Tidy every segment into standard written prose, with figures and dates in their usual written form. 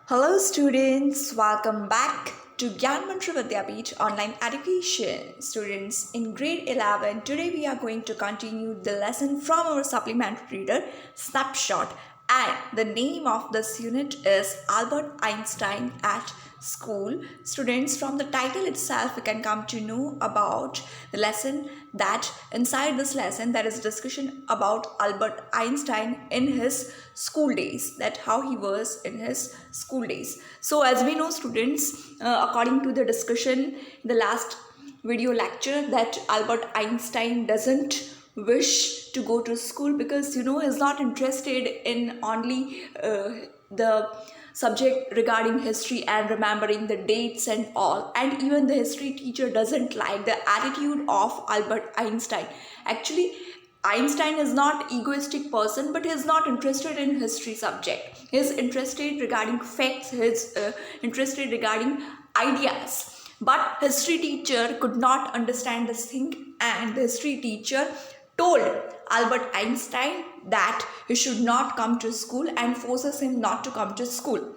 Hello students, welcome back to Gyan Mantra Vidyapith online education. Students, in grade 11, today we are going to continue the lesson from our supplementary reader, Snapshot. And the name of this unit is Albert Einstein at School. Students, from the title itself, we can come to know about the lesson that inside this lesson there is discussion about Albert Einstein in his school days, that how he was in his school days. So as we know students, according to the discussion in the last video lecture, that Albert Einstein doesn't wish to go to school because he's not interested in only the subject regarding history and remembering the dates and all, and even the history teacher doesn't like the attitude of Albert Einstein. Actually, Einstein is not egoistic person, but he is not interested in history subject. He is interested regarding facts. He is interested regarding ideas. But history teacher could not understand this thing, and the history teacher told Albert Einstein that he should not come to school and forces him not to come to school.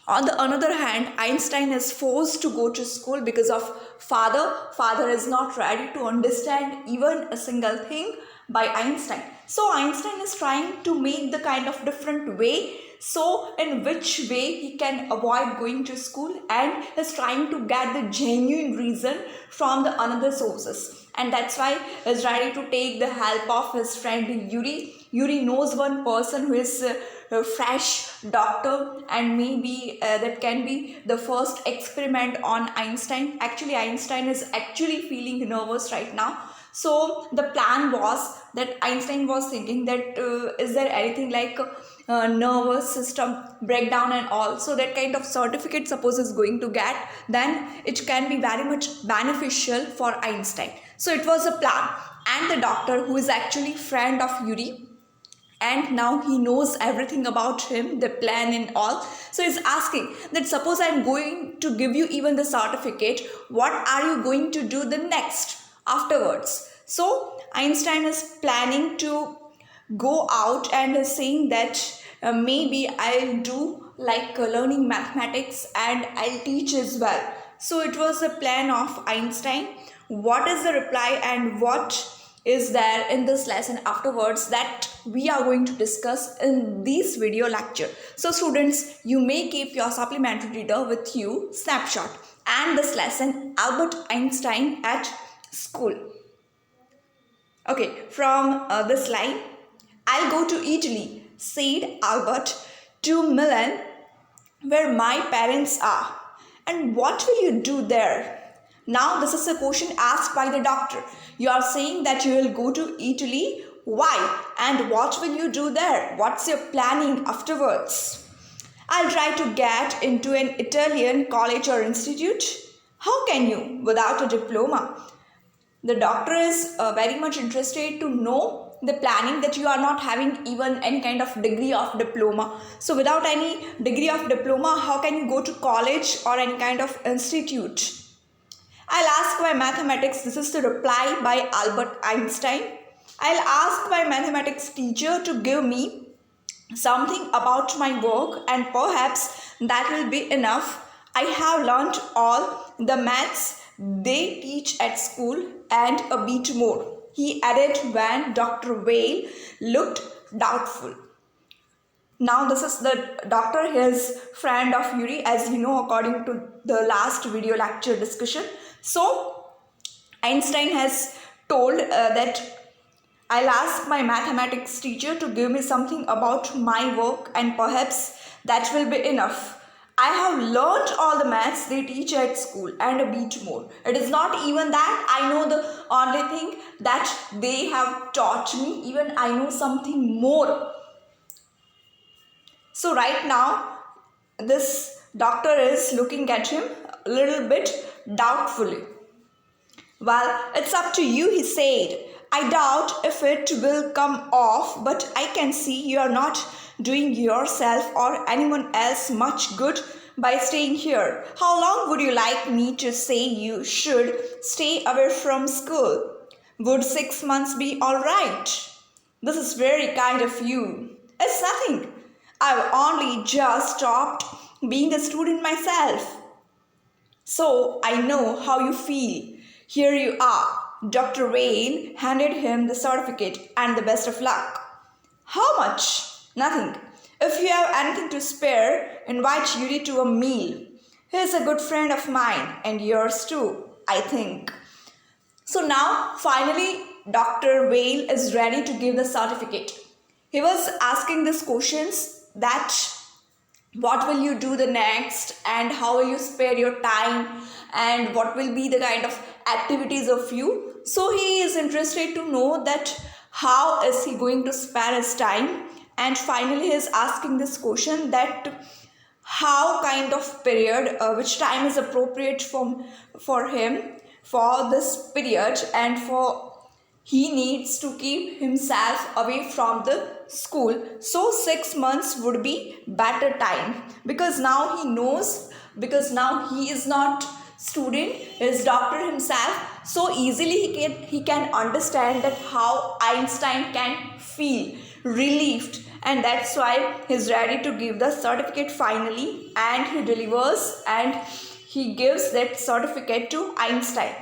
On the other hand, Einstein is forced to go to school because of father. Father is not ready to understand even a single thing by Einstein. So Einstein is trying to make the kind of different way, so in which way he can avoid going to school, and is trying to get the genuine reason from the another sources. And that's why he is ready to take the help of his friend Yuri. Yuri knows one person who is a fresh doctor, and maybe that can be the first experiment on Einstein. Actually, Einstein is actually feeling nervous right now. So the plan was that Einstein was thinking that is there anything like nervous system breakdown and all, so that kind of certificate suppose is going to get, then it can be very much beneficial for Einstein. So it was a plan, and the doctor, who is actually friend of Yuri, and now he knows everything about him, the plan and all, so he's asking that suppose I'm going to give you even the certificate, what are you going to do the next afterwards? So Einstein is planning to go out and is saying that maybe I'll do like learning mathematics and I'll teach as well. So it was the plan of Einstein. What is the reply and what is there in this lesson afterwards, that we are going to discuss in this video lecture. So students, you may keep your supplementary reader with you, Snapshot, and this lesson, Albert Einstein at School. Okay, from this line, I'll go to Italy, said Albert, to Milan, where my parents are. And what will you do there? Now this is a question asked by the doctor. You are saying that you will go to Italy. Why? And what will you do there? What's your planning afterwards? I'll try to get into an Italian college or institute. How can you without a diploma? The doctor is very much interested to know the planning, that you are not having even any kind of degree of diploma. So without any degree of diploma, how can you go to college or any kind of institute? I'll ask my mathematics, this is the reply by Albert Einstein. I'll ask my mathematics teacher to give me something about my work, and perhaps that will be enough. I have learnt all the maths they teach at school and a bit more, he added when Dr. Whale looked doubtful. Now this is the doctor, his friend of Yuri, as you know, according to the last video lecture discussion. So Einstein has told that I'll ask my mathematics teacher to give me something about my work, and perhaps that will be enough. I have learnt all the maths they teach at school and a bit more. It is not even that I know the only thing that they have taught me, even I know something more. So right now this doctor is looking at him a little bit doubtfully. Well, it's up to you, he said. I doubt if it will come off, but I can see you are not doing yourself or anyone else much good by staying here. How long would you like me to say you should stay away from school? Would 6 months be all right? This is very kind of you. It's nothing. I've only just stopped being a student myself. So I know how you feel. Here you are. Dr. Whale handed him the certificate and the best of luck. How much? Nothing. If you have anything to spare, invite Yuri to a meal. He is a good friend of mine and yours too, I think. So now, finally, Dr. Whale is ready to give the certificate. He was asking these questions that what will you do the next and how will you spare your time and what will be the kind of activities of you. So he is interested to know that how is he going to spare his time, and finally he is asking this question that how kind of period which time is appropriate for him for this period, and for he needs to keep himself away from the school. So 6 months would be better time, because now he knows, because now he is not student, he is doctor himself, so easily he can understand that how Einstein can feel relieved, and that's why he's ready to give the certificate finally, and he delivers and he gives that certificate to Einstein.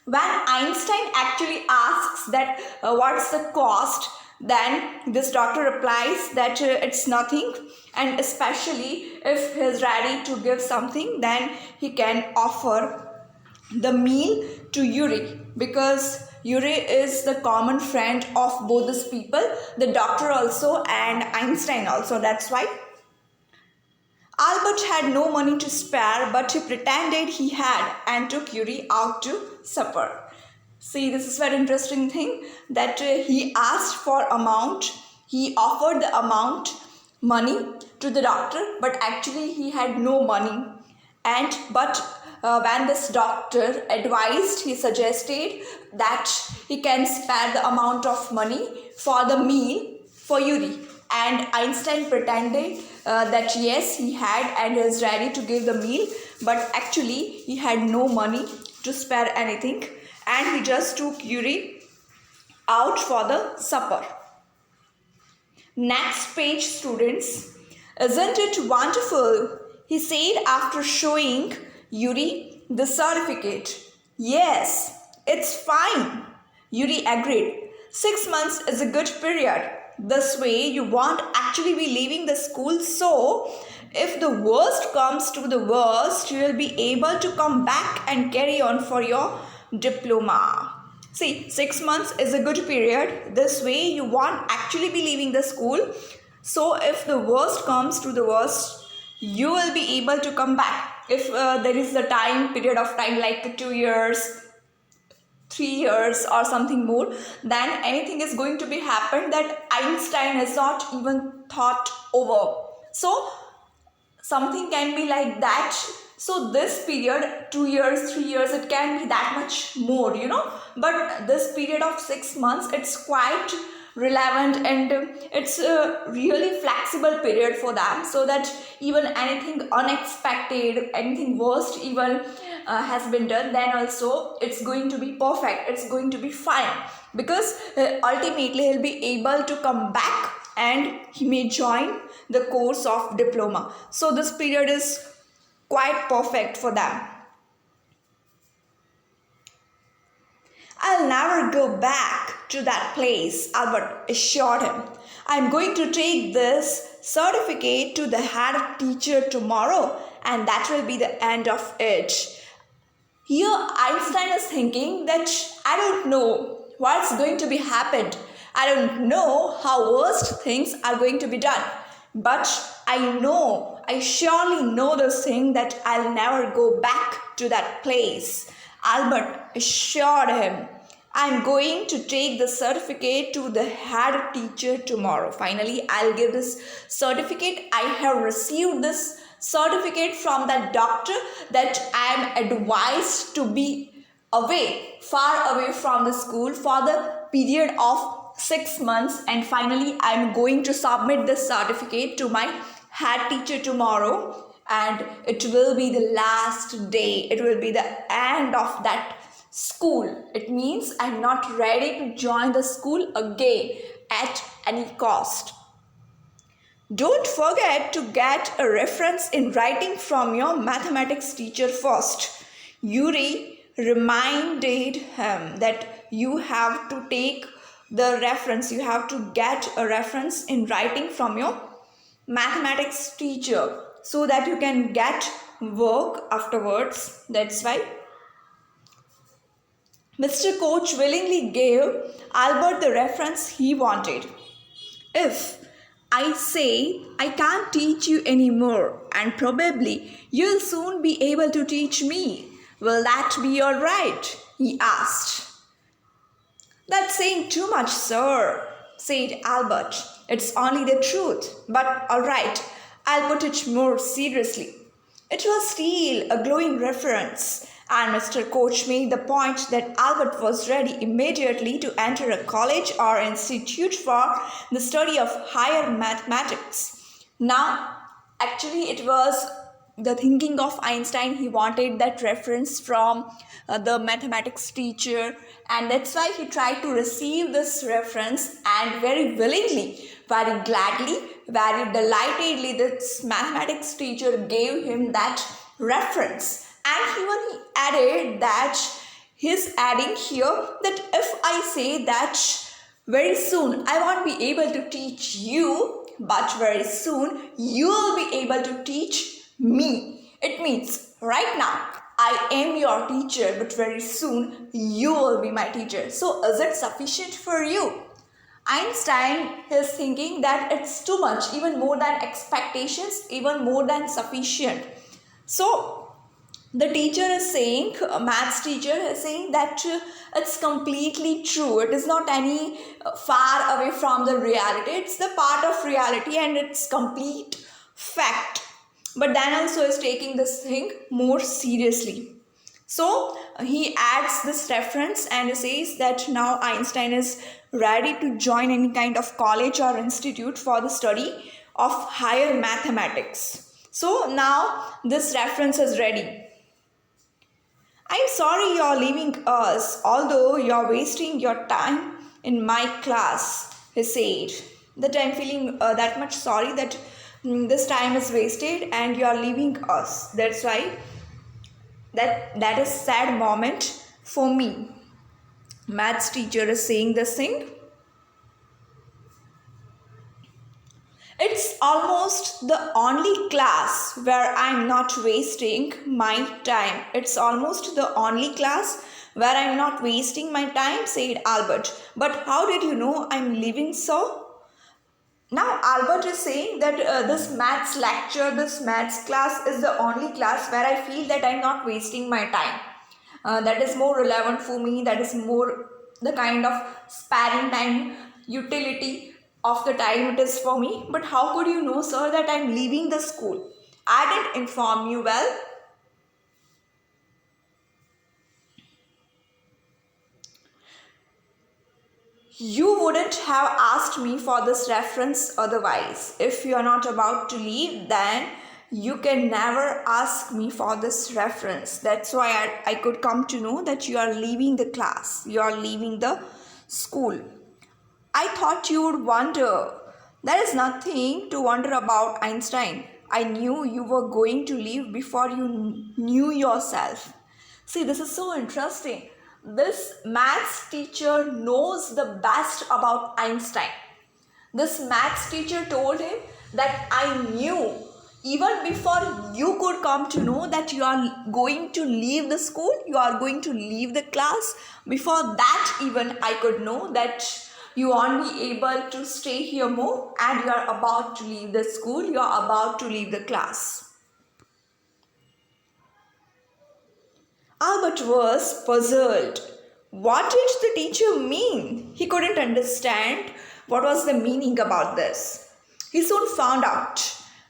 When Einstein actually asks that what's the cost, then this doctor replies that it's nothing, and especially if he's ready to give something, then he can offer the meal to Yuri, because Yuri is the common friend of both these people, the doctor also and Einstein also. That's why Albert had no money to spare, but he pretended he had and took Yuri out to supper. See, this is very interesting thing that he asked for amount, he offered the amount money to the doctor, but actually he had no money. And but when this doctor advised, he suggested that he can spare the amount of money for the meal for Yuri, and Einstein pretended that yes he had and is ready to give the meal, but actually he had no money to spare anything, and he just took Yuri out for the supper. Next page, students. Isn't it wonderful? He said after showing Yuri the certificate. Yes, it's fine. Yuri agreed. 6 months is a good period. This way you won't actually be leaving the school, so if the worst comes to the worst, you will be able to come back and carry on for your diploma. See, 6 months is a good period. This way you won't actually be leaving the school. So if the worst comes to the worst, you will be able to come back. If there is a time period of time like 2 years, 3 years or something more, then anything is going to be happened that Einstein has not even thought over. So something can be like that. So this period, 2 years, 3 years, it can be that much more, but this period of 6 months, it's quite relevant, and it's a really flexible period for them, so that even anything unexpected, anything worst even has been done, then also it's going to be perfect, it's going to be fine, because ultimately he'll be able to come back and he may join the course of diploma. So this period is quite perfect for them. I'll never go back to that place, Albert assured him. I'm going to take this certificate to the head teacher tomorrow, and that will be the end of it. Here Einstein is thinking that I don't know what's going to be happened. I don't know how worst things are going to be done. But I surely know this thing that I'll never go back to that place. Albert assured him, I'm going to take the certificate to the head teacher tomorrow. Finally, I'll give this certificate. I have received this certificate from that doctor that I am advised to be away, far away from the school for the period of 6 months, and finally I am going to submit this certificate to my head teacher tomorrow, and it will be the last day, it will be the end of that school. It means I'm not ready to join the school again at any cost. Don't forget to get a reference in writing from your mathematics teacher first. Yuri reminded him that you have to take the reference, you have to get a reference in writing from your mathematics teacher so that you can get work afterwards. That's why Mr. Coach willingly gave Albert the reference he wanted. If I say I can't teach you anymore and probably you'll soon be able to teach me, will that be alright? He asked. That's saying too much, sir, said Albert. It's only the truth, but alright, I'll put it more seriously. It was still a glowing reference, and Mr. Coach made the point that Albert was ready immediately to enter a college or institute for the study of higher mathematics. Now, actually, it was the thinking of Einstein. He wanted that reference from the mathematics teacher, and that's why he tried to receive this reference, and very willingly, very gladly, very delightedly, this mathematics teacher gave him that reference. And even he added that he's adding here that if I say that very soon I won't be able to teach you, but very soon you will be able to teach me. It means right now I am your teacher, but very soon you will be my teacher. So is it sufficient for you? Einstein is thinking that it's too much, even more than expectations, even more than sufficient. So the teacher is saying, a maths teacher is saying that it's completely true. It is not any far away from the reality. It's the part of reality and it's complete fact. But then also is taking this thing more seriously. So he adds this reference and says that now Einstein is ready to join any kind of college or institute for the study of higher mathematics. So now this reference is ready. I'm sorry you're leaving us, although you're wasting your time in my class, he said. That I'm feeling that much sorry that this time is wasted and you're leaving us. That's why that is sad moment for me. Maths teacher is saying this thing. It's almost the only class where I'm not wasting my time. It's almost the only class where I'm not wasting my time, said Albert. But how did you know I'm leaving so? Now Albert is saying that this maths lecture, this maths class is the only class where I feel that I'm not wasting my time. That is more relevant for me. That is more the kind of sparing time utility of the time it is for me. But how could you know, sir, that I'm leaving the school? I didn't inform you well. You wouldn't have asked me for this reference otherwise. If you are not about to leave, then you can never ask me for this reference. That's why I could come to know that you are leaving the class. You are leaving the school. I thought you would wonder. There is nothing to wonder about, Einstein. I knew you were going to leave before you knew yourself. See, this is so interesting. This maths teacher knows the best about Einstein. This maths teacher told him that I knew even before you could come to know that you are going to leave the school, you are going to leave the class. Before that even I could know that you won't be able to stay here more and you are about to leave the school, you are about to leave the class. Albert was puzzled. What did the teacher mean? He couldn't understand what was the meaning about this. He soon found out,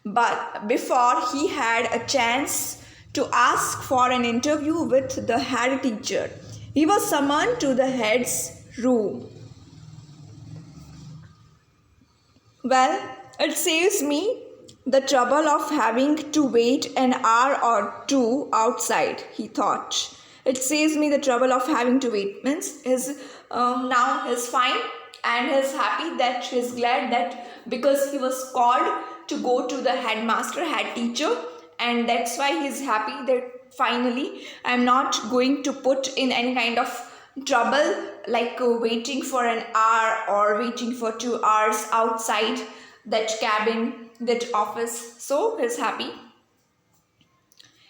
but before he had a chance to ask for an interview with the head teacher, he was summoned to the head's room. Well, it saves me the trouble of having to wait an hour or two outside, he thought. It saves me the trouble of having to wait. Means now he's fine and he's happy that he's glad that because he was called to go to the head teacher, and that's why he's happy that finally I'm not going to put in any kind of trouble, like waiting for an hour or waiting for 2 hours outside that cabin, that office. So he's happy.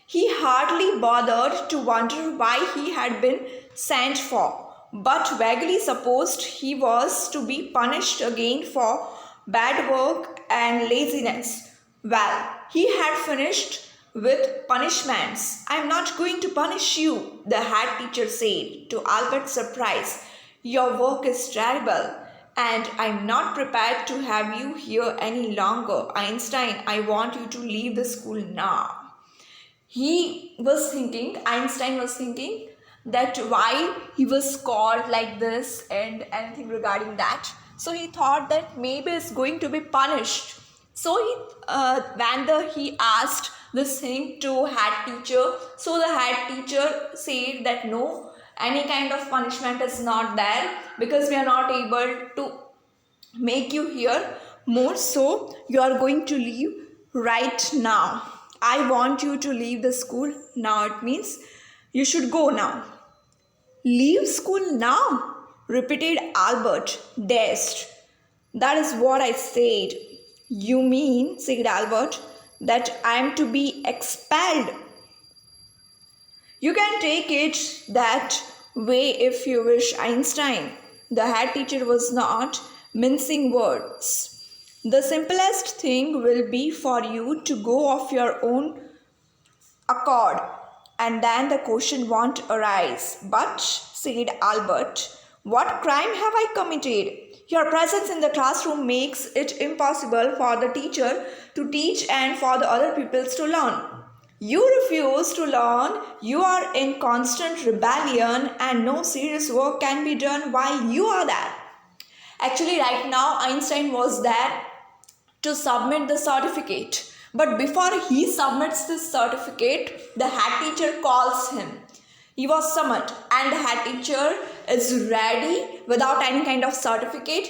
He hardly bothered to wonder why he had been sent for, but vaguely supposed he was to be punished again for bad work and laziness. Well, he had finished with punishments. I am not going to punish you, the head teacher said, to Albert's surprise. Your work is terrible, and I'm not prepared to have you here any longer. Einstein, I want you to leave the school now. Einstein was thinking that why he was called like this and anything regarding that. So he thought that maybe it's going to be punished. So he asked this thing to head teacher. So the head teacher said that no, any kind of punishment is not there because we are not able to make you here more. So you are going to leave right now. I want you to leave the school now. It means you should go now. Leave school now, repeated Albert, dazed. That is what I said. You mean, said Albert, that I am to be expelled? You can take it that way if you wish, Einstein. The head teacher was not mincing words. The simplest thing will be for you to go of your own accord, and then the question won't arise. But, said Albert, what crime have I committed? Your presence in the classroom makes it impossible for the teacher to teach and for the other pupils to learn. You refuse to learn, you are in constant rebellion, and no serious work can be done while you are there. Actually, right now, Einstein was there to submit the certificate. But before he submits this certificate, the head teacher calls him. He was summoned, and the head teacher is ready without any kind of certificate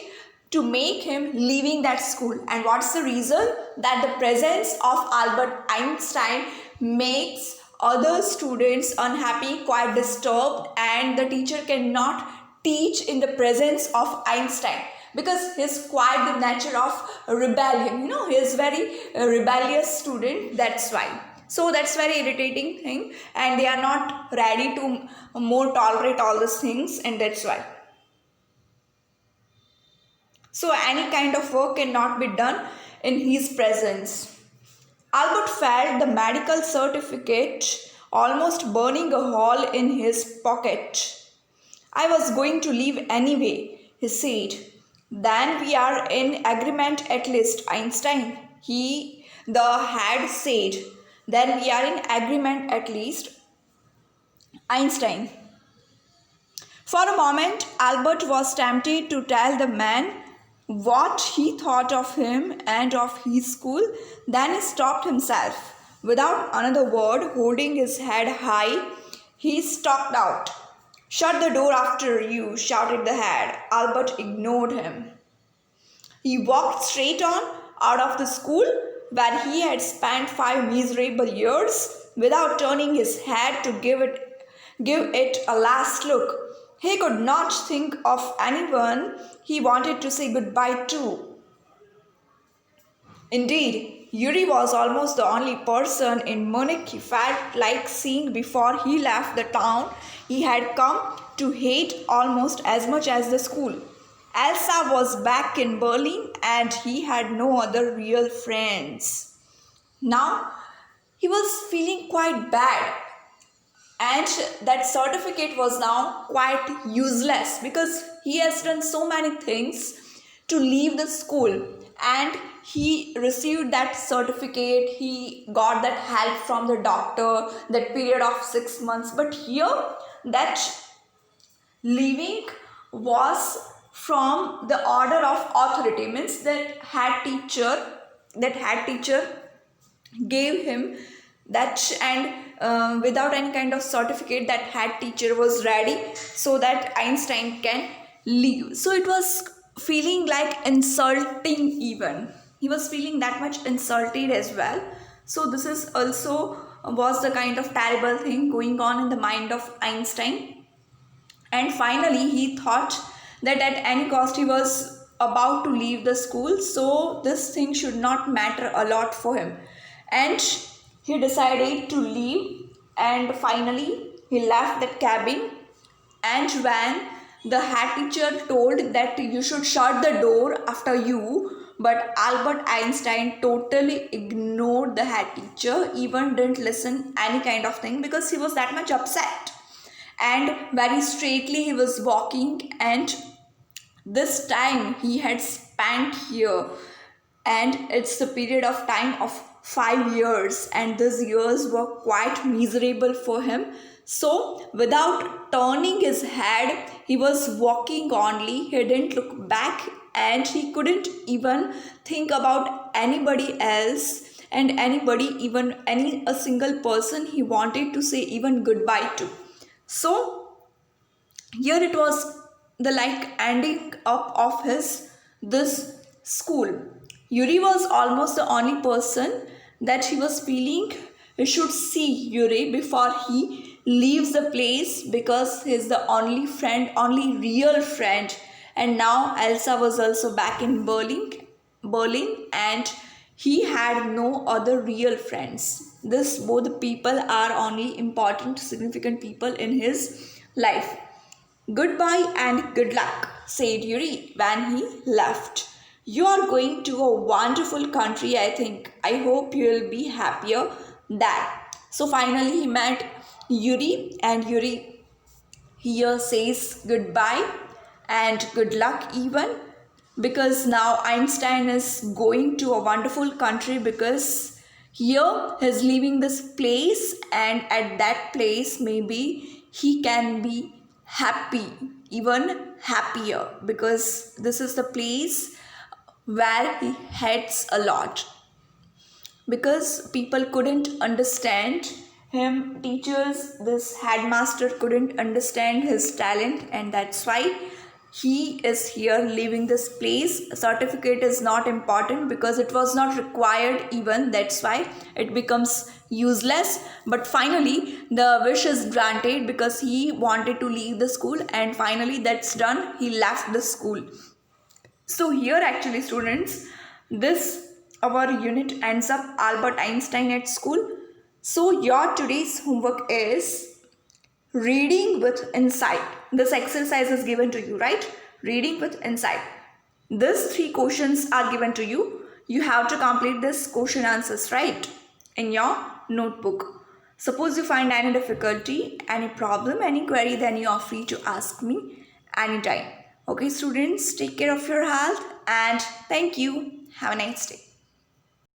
to make him leaving that school. And what's the reason? That the presence of Albert Einstein makes other students unhappy, quite disturbed, and the teacher cannot teach in the presence of Einstein because he's quite the nature of rebellion. He is very rebellious student, that's why. So that's very irritating thing, and they are not ready to more tolerate all these things, and that's why. So any kind of work cannot be done in his presence. Albert felt the medical certificate almost burning a hole in his pocket. I was going to leave anyway, he said. Then we are in agreement at least, Einstein, the head said. Then we are in agreement at least, Einstein. For a moment, Albert was tempted to tell the man what he thought of him and of his school. Then he stopped himself. Without another word, holding his head high, he stalked out. Shut the door after you, shouted the head. Albert ignored him. He walked straight on out of the school where he had spent 5 miserable years without turning his head to give it a last look. He could not think of anyone he wanted to say goodbye to. Indeed, Yuri was almost the only person in Munich he felt like seeing before he left the town he had come to hate almost as much as the school. Elsa was back in Berlin and he had no other real friends. Now, he was feeling quite bad, and that certificate was now quite useless because he has done so many things to leave the school, and he received that certificate, he got that help from the doctor, that period of 6 months. But here, that leaving was from the order of authority, means that head teacher gave him that, and without any kind of certificate, that head teacher was ready so that Einstein can leave. So it was feeling like insulting. Even he was feeling that much insulted as well. So this is also was the kind of terrible thing going on in the mind of Einstein. And finally he thought that at any cost he was about to leave the school, so this thing should not matter a lot for him, and he decided to leave. And finally he left that cabin, and when the head teacher told that you should shut the door after you, but Albert Einstein totally ignored the head teacher, even didn't listen any kind of thing because he was that much upset. And very straightly he was walking, and this time he had spent here, and it's the period of time of 5 years, and these years were quite miserable for him. So without turning his head he was walking only, he didn't look back, and he couldn't even think about anybody else, and anybody, even any a single person he wanted to say even goodbye to. So here it was the like ending up of his this school. Yuri was almost the only person that he was feeling he should see Yuri before he leaves the place, because he's the only friend, only real friend. And now Elsa was also back in Berlin, and he had no other real friends. This both people are only important significant people in his life. Goodbye and good luck, said Yuri when he left. You are going to a wonderful country, I think. I hope you will be happier there. So finally, he met Yuri, and Yuri here says goodbye and good luck, even because now Einstein is going to a wonderful country, because here he's leaving this place, and at that place maybe he can be happy, even happier, because this is the place where he hates a lot, because people couldn't understand him, teachers, this headmaster couldn't understand his talent, and that's why he is here leaving this place. Certificate is not important because it was not required even, that's why it becomes useless. But finally the wish is granted because he wanted to leave the school, and finally that's done, he left the school. So here actually students, this our unit ends up Albert Einstein at school. So your today's homework is reading with insight. This exercise is given to you, right? Reading with insight. These 3 questions are given to you. You have to complete this question answers, right, in your notebook. Suppose you find any difficulty, any problem, any query, then you are free to ask me anytime. Okay, students, take care of your health, and thank you. Have a nice day.